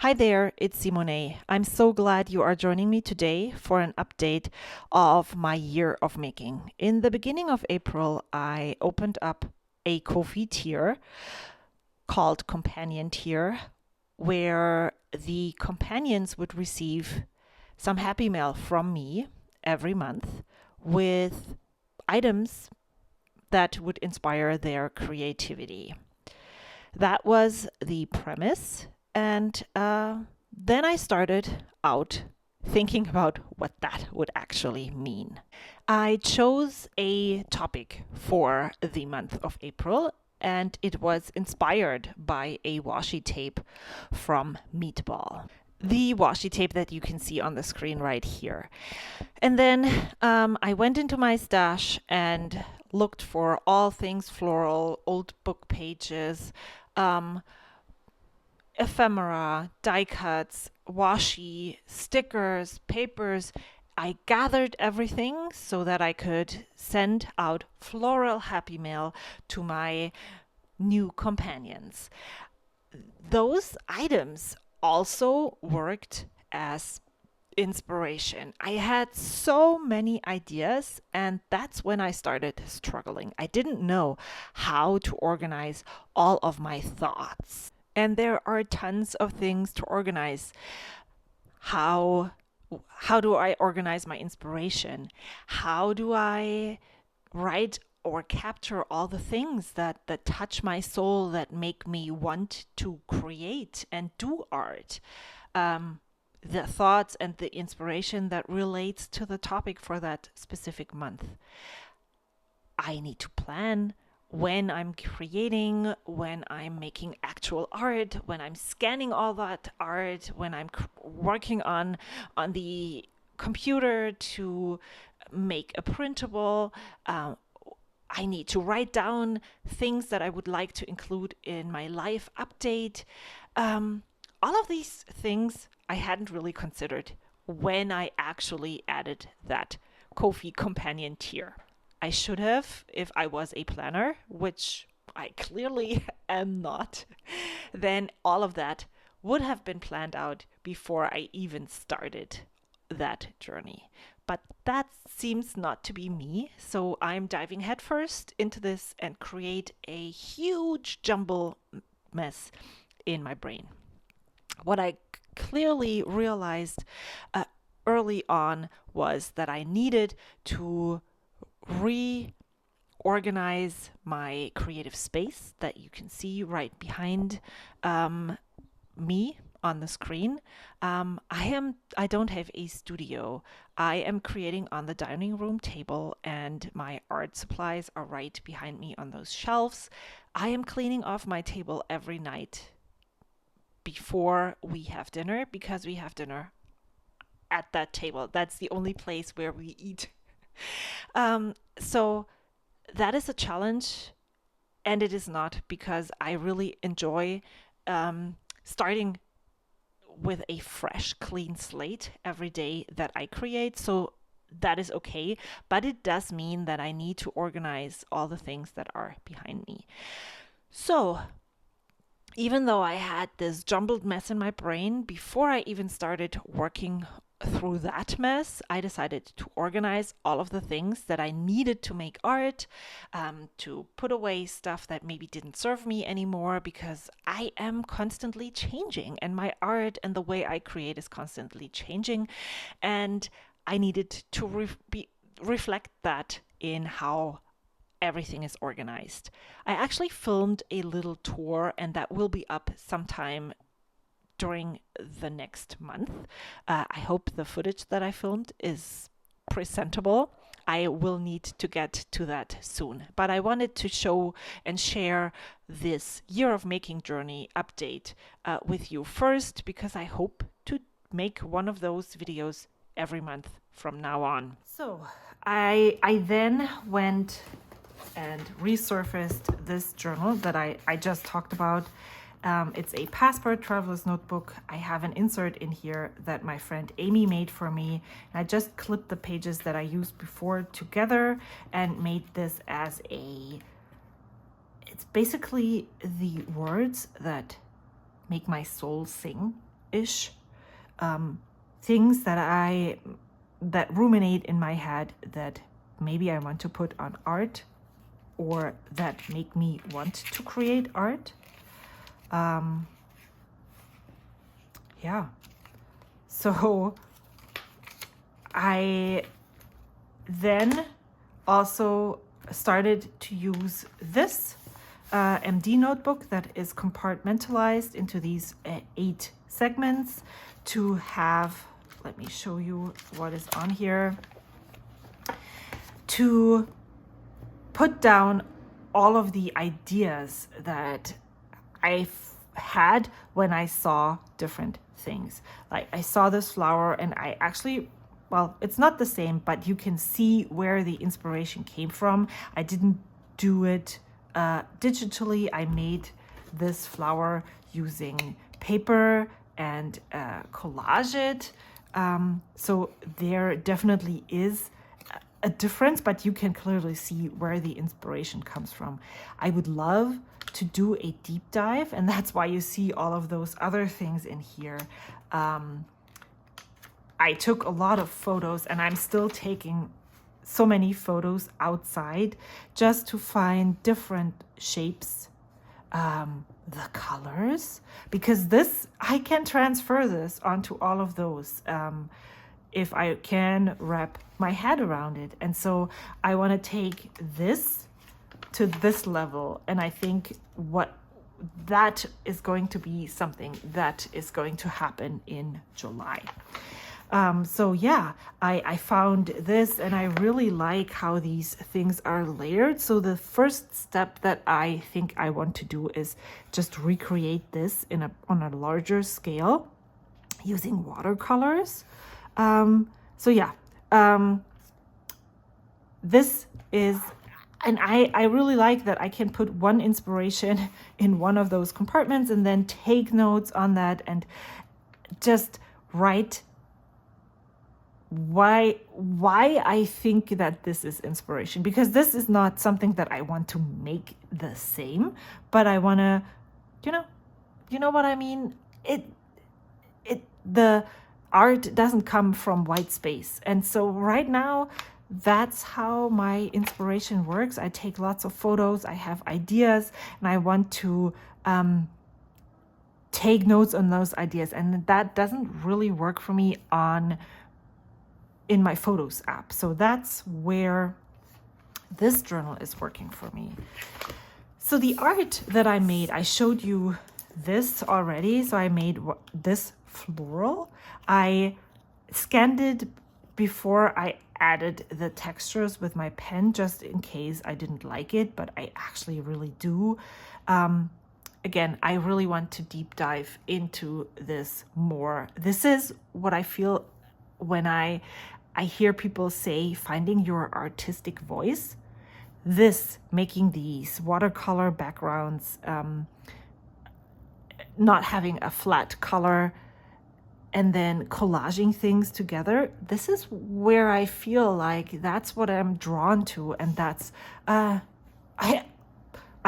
Hi there, it's Simone. I'm so glad you are joining me today for an update of my year of making. In the beginning of April, I opened up a Ko-fi tier called Companion Tier, where the companions would receive some happy mail from me every month with items that would inspire their creativity. That was the premise. And then I started out thinking about what that would actually mean. I chose a topic for the month of April, and it was inspired by a washi tape from Meatball. The washi tape that you can see on the screen right here. And then I went into my stash and looked for all things floral, old book pages, um, ephemera, die cuts, washi, stickers, papers. I gathered everything so that I could send out floral happy mail to my new companions. Those items also worked as inspiration. I had so many ideas, and that's when I started struggling. I didn't know how to organize all of my thoughts. And there are tons of things to organize. How how do I organize my inspiration? How do I write or capture all the things that touch my soul, that make me want to create and do art? The thoughts and the inspiration that relates to the topic for that specific month. I need to plan when I'm creating, when I'm making actual art, when I'm scanning all that art, when I'm working on the computer to make a printable. I need to write down things that I would like to include in my life update. All of these things I hadn't really considered when I actually added that Ko-fi companion tier. I should have if I was a planner, which I clearly am not. Then all of that would have been planned out before I even started that journey. But that seems not to be me, so I'm diving headfirst into this and create a huge jumble mess in my brain. What I clearly realized early on was that I needed to reorganize my creative space that you can see right behind me on the screen. I don't have a studio. I am creating on the dining room table, and my art supplies are right behind me on those shelves. I am cleaning off my table every night before we have dinner, because we have dinner at that table. That's the only place where we eat. So that is a challenge, and it is not, because I really enjoy starting with a fresh, clean slate every day that I create. So that is okay, but it does mean that I need to organize all the things that are behind me. So even though I had this jumbled mess in my brain, before I even started working through that mess, I decided to organize all of the things that I needed to make art, to put away stuff that maybe didn't serve me anymore, because I am constantly changing, and my art and the way I create is constantly changing. And I needed to reflect that in how everything is organized. I actually filmed a little tour, and that will be up sometime during the next month. I hope the footage that I filmed is presentable. I will need to get to that soon. But I wanted to show and share this year of making journey update with you first, because I hope to make one of those videos every month from now on. So I then went and resurfaced this journal that I just talked about. It's a passport traveler's notebook. I have an insert in here that my friend Amy made for me. And I just clipped the pages that I used before together and made this as it's basically the words that make my soul sing. ish things that ruminate in my head that maybe I want to put on art, or that make me want to create art. Yeah. So I then also started to use this MD notebook that is compartmentalized into these 8 segments to have, let me show you what is on here, to put down all of the ideas that I had when I saw different things. Like I saw this flower and I actually, well, it's not the same, but you can see where the inspiration came from. I didn't do it digitally. I made this flower using paper and collage it. So there definitely is a difference, but you can clearly see where the inspiration comes from. I would love to do a deep dive, and that's why you see all of those other things in here. I took a lot of photos, and I'm still taking so many photos outside just to find different shapes, the colors, because this, I can transfer this onto all of those if I can wrap my head around it. And so I want to take this to this level, and I think what that is going to be something that is going to happen in July. So yeah, I found this, and I really like how these things are layered. So the first step that I think I want to do is just recreate this on a larger scale using watercolors. So yeah, this is, and I really like that I can put one inspiration in one of those compartments and then take notes on that and just write why I think that this is inspiration, because this is not something that I want to make the same, but I want to, you know what I mean? The art doesn't come from white space. And so right now, that's how my inspiration works. I take lots of photos, I have ideas, and I want to take notes on those ideas. And that doesn't really work for me in my Photos app. So that's where this journal is working for me. So the art that I made, I showed you this already. So I made this floral. I scanned it before I added the textures with my pen, just in case I didn't like it, but I actually really do. Again, I really want to deep dive into this more. This is what I feel when I hear people say finding your artistic voice. This, making these watercolor backgrounds, not having a flat color, and then collaging things together. This is where I feel like that's what I'm drawn to, and that's I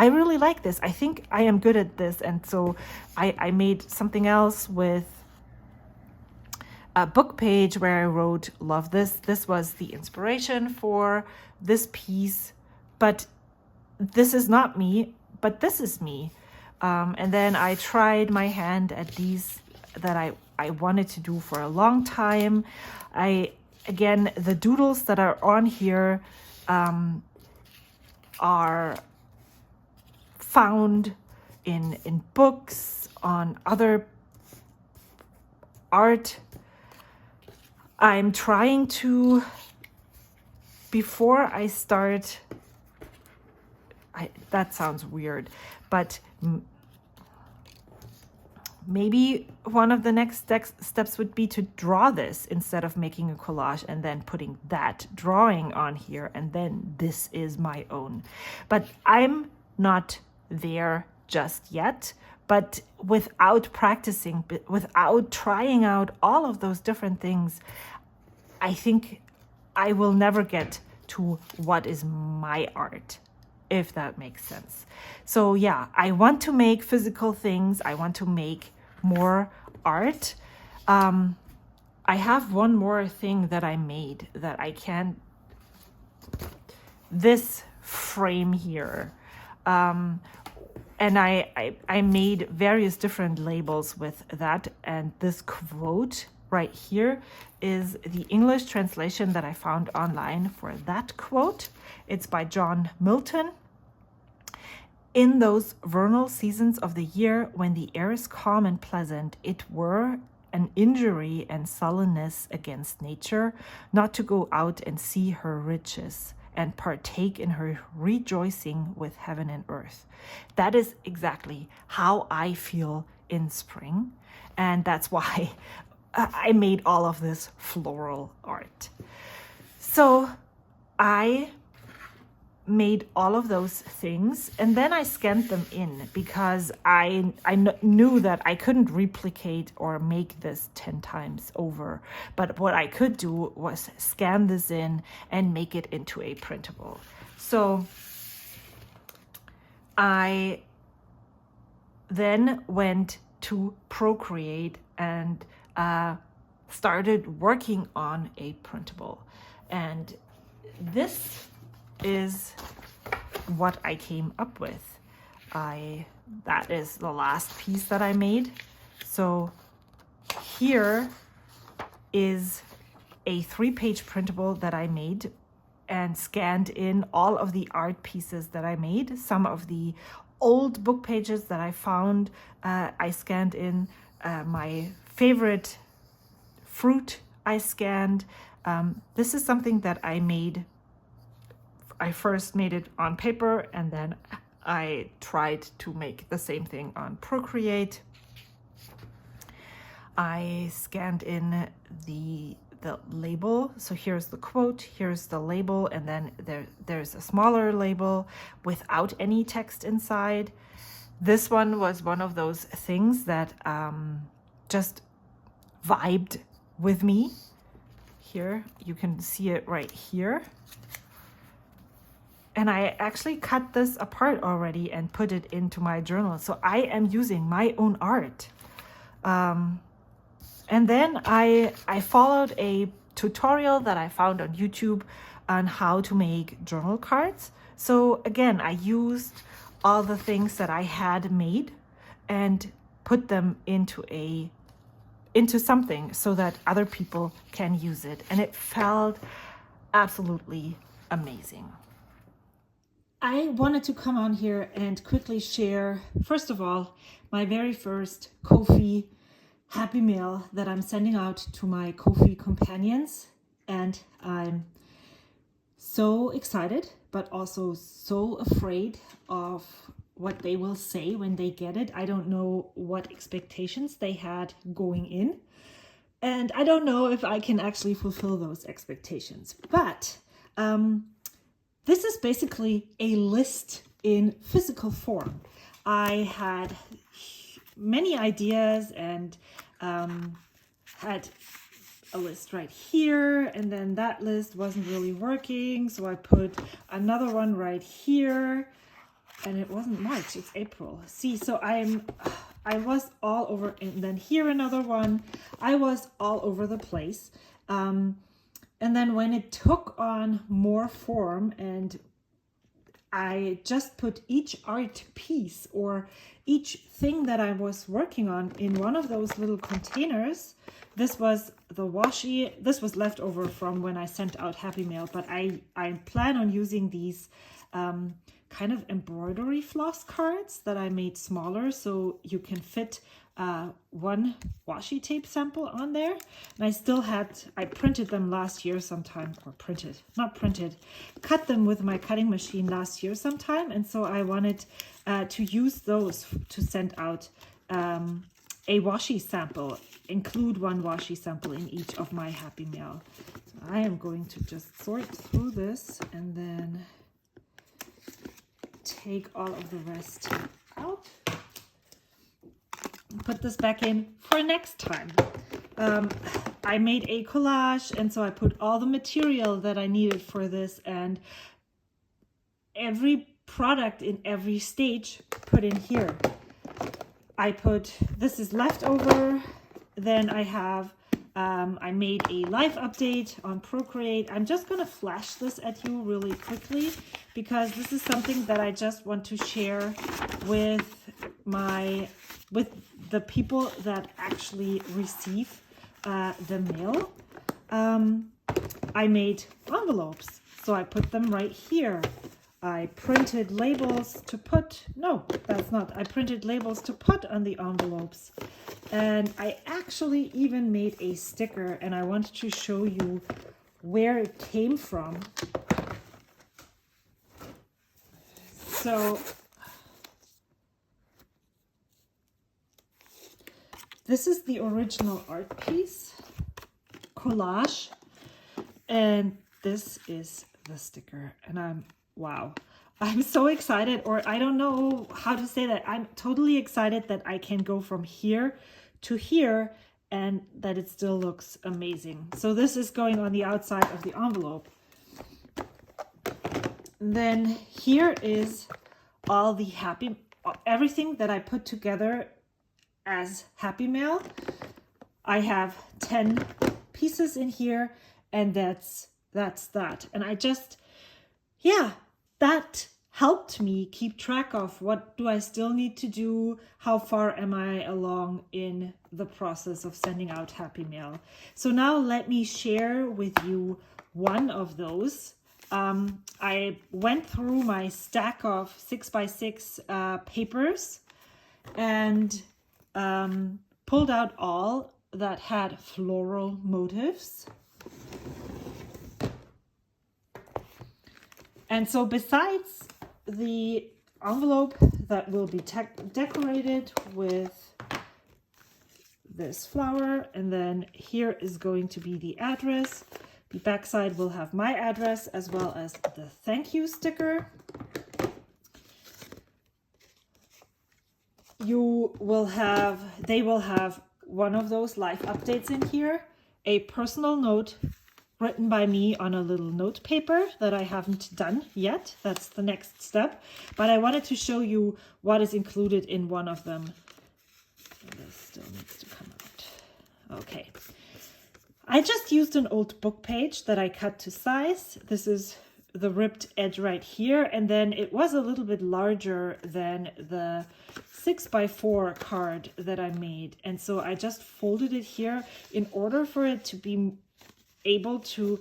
really like this. I think I am good at this, and so I made something else with a book page where I wrote, love this. This was the inspiration for this piece, but this is not me, but this is me. And then I tried my hand at these that I wanted to do for a long time. Again, the doodles that are on here are found in books, on other art. I'm trying to, before I start, that sounds weird, but maybe one of the next steps would be to draw this instead of making a collage and then putting that drawing on here, and then this is my own. But I'm not there just yet. But without practicing, without trying out all of those different things, I think I will never get to what is my art, if that makes sense. So yeah, I want to make physical things. I want to make more art. I have one more thing that I made that I can't, this frame here. And I made various different labels with that. And this quote right here is the English translation that I found online for that quote. It's by John Milton. In those vernal seasons of the year when the air is calm and pleasant, it were an injury and sullenness against nature not to go out and see her riches and partake in her rejoicing with heaven and earth. That is exactly how I feel in spring, and that's why I made all of this floral art. So I made all of those things, and then I scanned them in because I knew that I couldn't replicate or make this 10 times over. But what I could do was scan this in and make it into a printable. So I then went to Procreate and started working on a printable. And this is what I came up with. That is the last piece that I made. So here is a 3-page printable that I made and scanned in all of the art pieces that I made. Some of the old book pages that I found, I scanned in. My favorite fruit I scanned. This is something that I made. I first made it on paper, and then I tried to make the same thing on Procreate. I scanned in the label. So here's the quote, here's the label, and then there's a smaller label without any text inside. This one was one of those things that just vibed with me. Here, you can see it right here. And I actually cut this apart already and put it into my journal. So I am using my own art. And then I followed a tutorial that I found on YouTube on how to make journal cards. So again, I used all the things that I had made and put them into something so that other people can use it. And it felt absolutely amazing. I wanted to come on here and quickly share, first of all, my very first Ko-fi Happy Mail that I'm sending out to my Ko-fi companions. And I'm so excited, but also so afraid of what they will say when they get it. I don't know what expectations they had going in. And I don't know if I can actually fulfill those expectations. But this is basically a list in physical form. I had many ideas and had a list right here, and then that list wasn't really working, so I put another one right here, and it wasn't March, it's April. See, so I was all over, and then here another one. I was all over the place. And then when it took on more form and I just put each art piece or each thing that I was working on in one of those little containers. This was the washi. This was leftover from when I sent out Happy Mail, but I plan on using these kind of embroidery floss cards that I made smaller so you can fit one washi tape sample on there. And I printed them last year sometime, or cut them with my cutting machine last year sometime. And so I wanted to use those to send out a washi sample, include one washi sample in each of my Happy Mail. So I am going to just sort through this and then take all of the rest out. Put this back in for next time. I made a collage, and so I put all the material that I needed for this, and every product in every stage put in here. This is leftover Then I have, I made a life update on Procreate. I'm just going to flash this at you really quickly because this is something that I just want to share with the people that actually receive the mail. I made envelopes, so I put them right here. I printed labels to put, no, that's not, I printed labels to put on the envelopes. And I actually even made a sticker, and I wanted to show you where it came from. So this is the original art piece, Collage, and this is the sticker. And wow, I'm so excited, or I don't know how to say that. I'm totally excited that I can go from here to here and that it still looks amazing. So this is going on the outside of the envelope. Then here is all the everything that I put together as Happy Mail. I have 10 pieces in here, and that's that. And I just, yeah, that helped me keep track of what do I still need to do, how far am I along in the process of sending out Happy Mail. So now let me share with you one of those. I went through my stack of 6x6 papers and pulled out all that had floral motifs. And so besides the envelope that will be decorated with this flower, and then here is going to be the address. The backside will have my address as well as the thank you sticker. They will have one of those life updates in here, a personal note written by me on a little note paper that I haven't done yet. That's the next step. But I wanted to show you what is included in one of them. This still needs to come out. Okay. I just used an old book page that I cut to size. This is the ripped edge right here. And then it was a little bit larger than the 6x4 card that I made. And so I just folded it here in order for it to be able to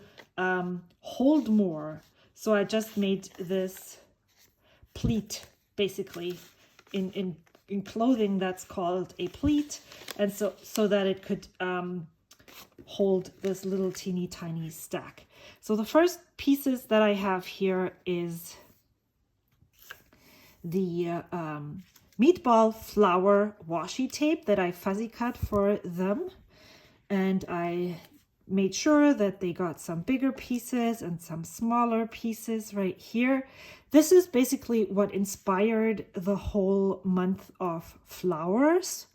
hold more. So I just made this pleat, basically, in clothing that's called a pleat, and so that it could hold this little teeny tiny stack. So the first pieces that I have here is the meatball flower washi tape that I fuzzy cut for them, and I made sure that they got some bigger pieces and some smaller pieces right here. This is basically what inspired the whole month of flowers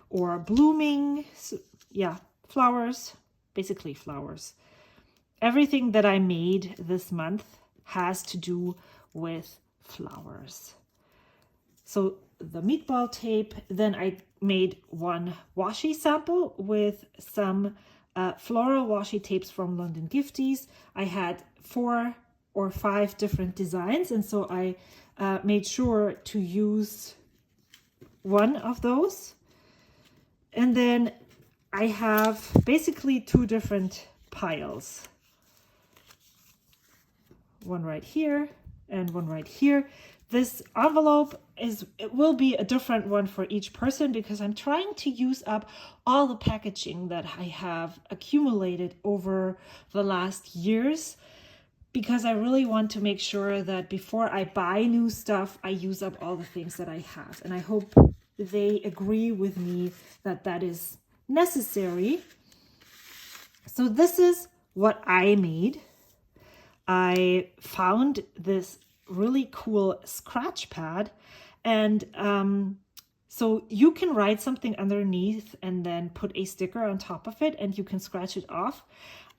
or blooming. So, yeah, flowers, basically flowers. Everything that I made this month has to do with flowers. So the meatball tape, then I made one washi sample with some floral washi tapes from London Gifties. I had 4 or 5 different designs, and so I made sure to use one of those. And then I have basically 2 different piles. One right here and one right here. This envelope it will be a different one for each person because I'm trying to use up all the packaging that I have accumulated over the last years, because I really want to make sure that before I buy new stuff, I use up all the things that I have. And I hope they agree with me that that is necessary. So this is what I made. I found this really cool scratch pad, and so you can write something underneath and then put a sticker on top of it, and you can scratch it off.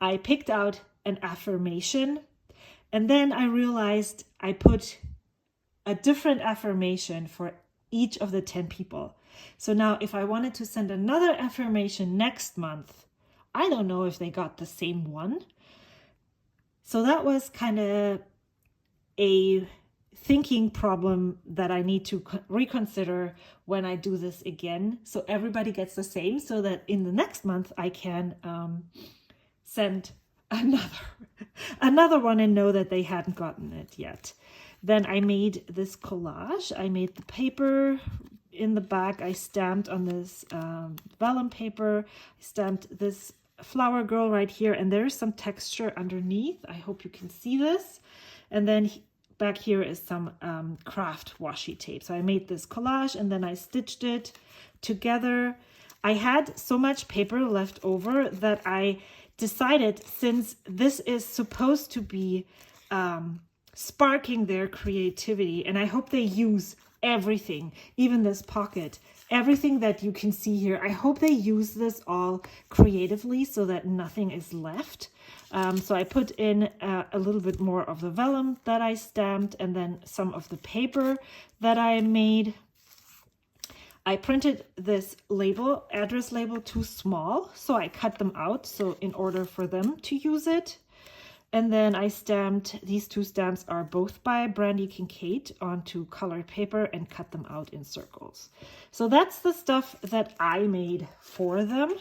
I picked out an affirmation, and then I realized I put a different affirmation for each of the 10 people. So now if I wanted to send another affirmation next month, I don't know if they got the same one. So that was kind of a thinking problem that I need to reconsider when I do this again. So everybody gets the same, so that in the next month I can send another one and know that they hadn't gotten it yet. Then I made this collage. I made the paper in the back. I stamped on this vellum paper. I stamped this flower girl right here, and there's some texture underneath. I hope you can see this. And then back here is some craft washi tape. So I made this collage and then I stitched it together. I had so much paper left over that I decided, since this is supposed to be sparking their creativity, and I hope they use everything, even this pocket, everything that you can see here, I hope they use this all creatively so that nothing is left. So I put in a little bit more of the vellum that I stamped, and then some of the paper that I made. I printed this label, address label, too small, so I cut them out, so in order for them to use it. And then I stamped, these two stamps are both by Brandy Kincaid, onto colored paper and cut them out in circles. So that's the stuff that I made for them.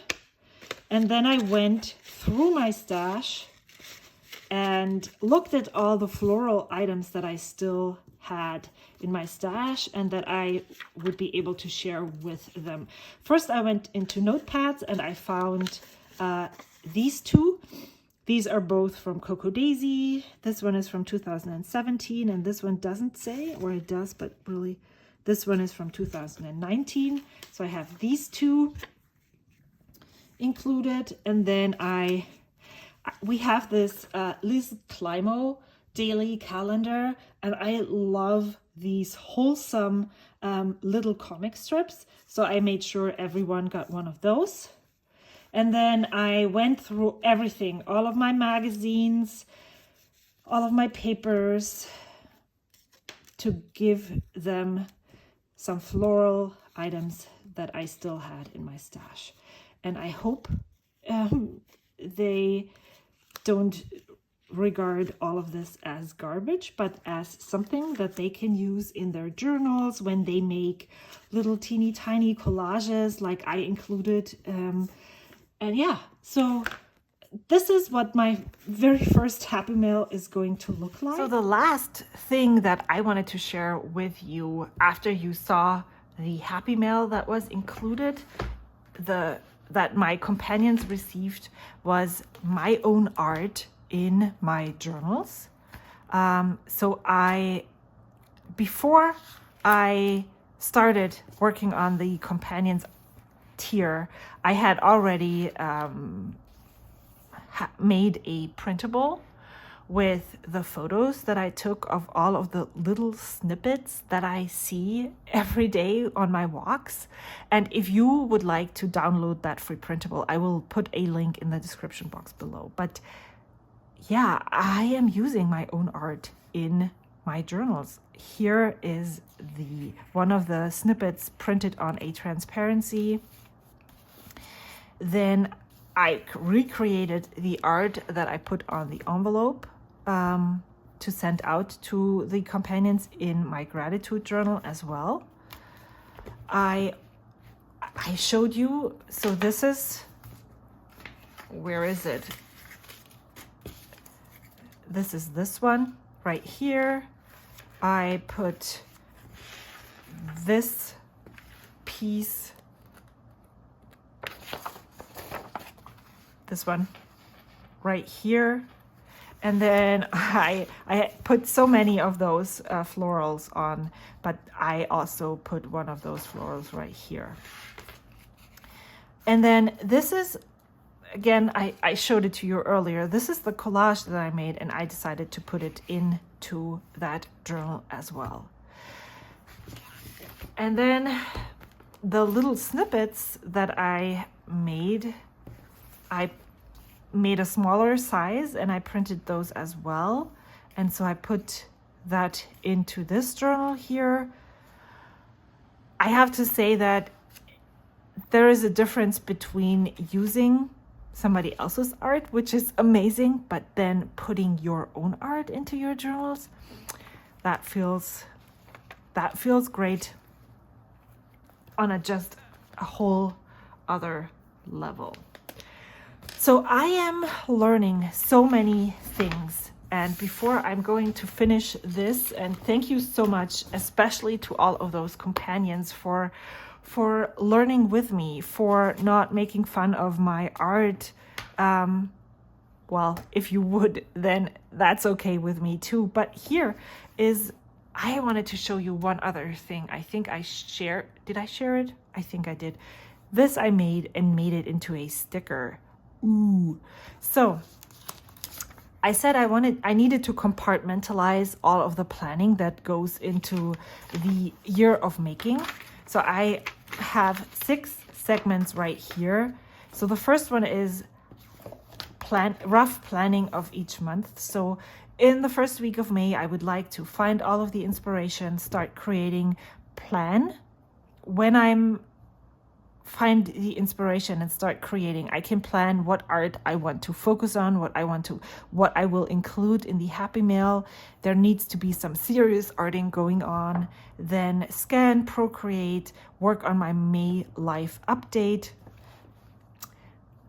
And then I went through my stash and looked at all the floral items that I still had in my stash and that I would be able to share with them. First, I went into notepads and I found these two. These are both from Coco Daisy. This one is from 2017, and this one doesn't say, or it does, but really this one is from 2019. So I have these two included. And then we have this Liz Climo daily calendar, and I love these wholesome little comic strips. So I made sure everyone got one of those. And then I went through everything, all of my magazines, all of my papers, to give them some floral items that I still had in my stash. And I hope they don't regard all of this as garbage, but as something that they can use in their journals when they make little teeny tiny collages like I included. And yeah, so this is what my very first Happy Mail is going to look like. So the last thing that I wanted to share with you after you saw the Happy Mail that was included, that my companions received, was my own art in my journals. So before I started working on the companions tier, I had already made a printable with the photos that I took of all of the little snippets that I see every day on my walks. And if you would like to download that free printable, I will put a link in the description box below. But yeah, I am using my own art in my journals. Here is one of the snippets printed on a transparency. Then I recreated the art that I put on the envelope to send out to the companions in my gratitude journal as well. I showed you, so this is, where is it? This is this one right here. I put this piece, this one right here, and then I put so many of those florals on, but I also put one of those florals right here. And then this is, again, I showed it to you earlier. This is the collage that I made, and I decided to put it into that journal as well. And then the little snippets that I made a smaller size and I printed those as well. And so I put that into this journal here. I have to say that there is a difference between using somebody else's art, which is amazing, but then putting your own art into your journals, that feels great on just a whole other level. So I am learning so many things. And before I'm going to finish this, and thank you so much, especially to all of those companions for learning with me, for not making fun of my art. Well, if you would, then that's okay with me too. But I wanted to show you one other thing. I think I shared, did I share it? I think I did. This I made it into a sticker. Ooh. So I said I needed to compartmentalize all of the planning that goes into the year of making. So I have 6 segments right here. So the first one is rough planning of each month. So in the first week of May, I would like to find all of the inspiration, start creating, plan. When I'm find the inspiration and start creating, I can plan what art I want to focus on, what I will include in the Happy Mail. There needs to be some serious arting going on. Then scan, procreate, work on my May life update.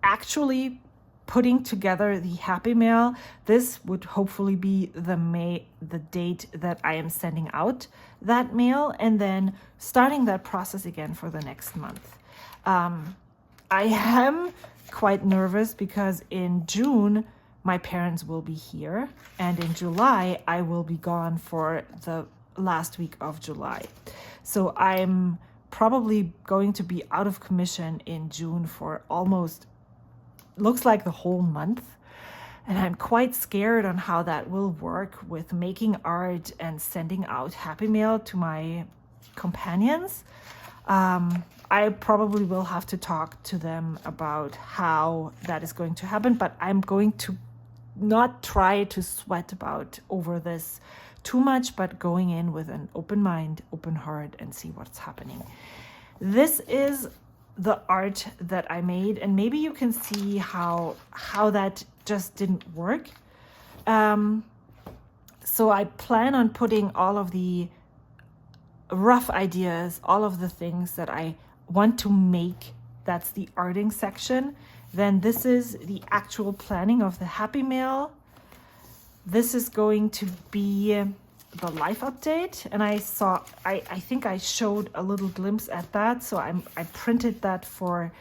Actually putting together the Happy Mail. This would hopefully be the date that I am sending out that mail, and then starting that process again for the next month. I am quite nervous because in June, my parents will be here, and in July, I will be gone for the last week of July. So I'm probably going to be out of commission in June for looks like the whole month. And I'm quite scared on how that will work with making art and sending out Happy Mail to my companions. I probably will have to talk to them about how that is going to happen, but I'm going to not try to sweat over this too much, but going in with an open mind, open heart, and see what's happening. This is the art that I made, and maybe you can see how that just didn't work. So I plan on putting all of the rough ideas, all of the things that I want to make. That's the arting section. Then this is the actual planning of the Happy Mail. This is going to be the life update, and I think I showed a little glimpse at that, so I printed that for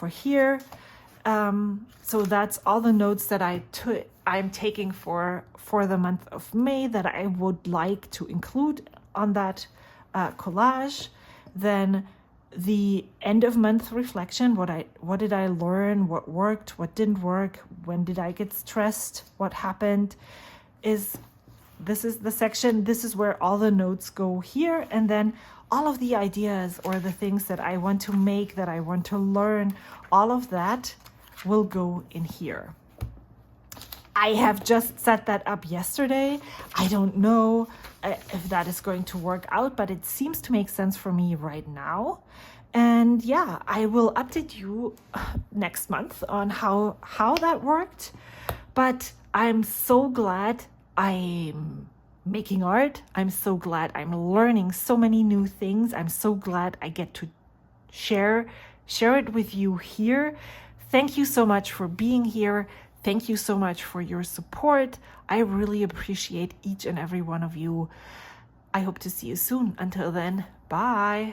here. So that's all the notes that I'm taking for the month of May that I would like to include on that collage. Then the end of month reflection, what did I learn, what worked, what didn't work, when did I get stressed, what happened, this is the section. This is where all the notes go here, and then all of the ideas or the things that I want to make, that I want to learn, all of that will go in here. I have just set that up yesterday. I don't know if that is going to work out, but it seems to make sense for me right now. And yeah, I will update you next month on how that worked. But I'm so glad I'm making art. I'm so glad I'm learning so many new things. I'm so glad I get to share it with you here. Thank you so much for being here. Thank you so much for your support. I really appreciate each and every one of you. I hope to see you soon. Until then, bye.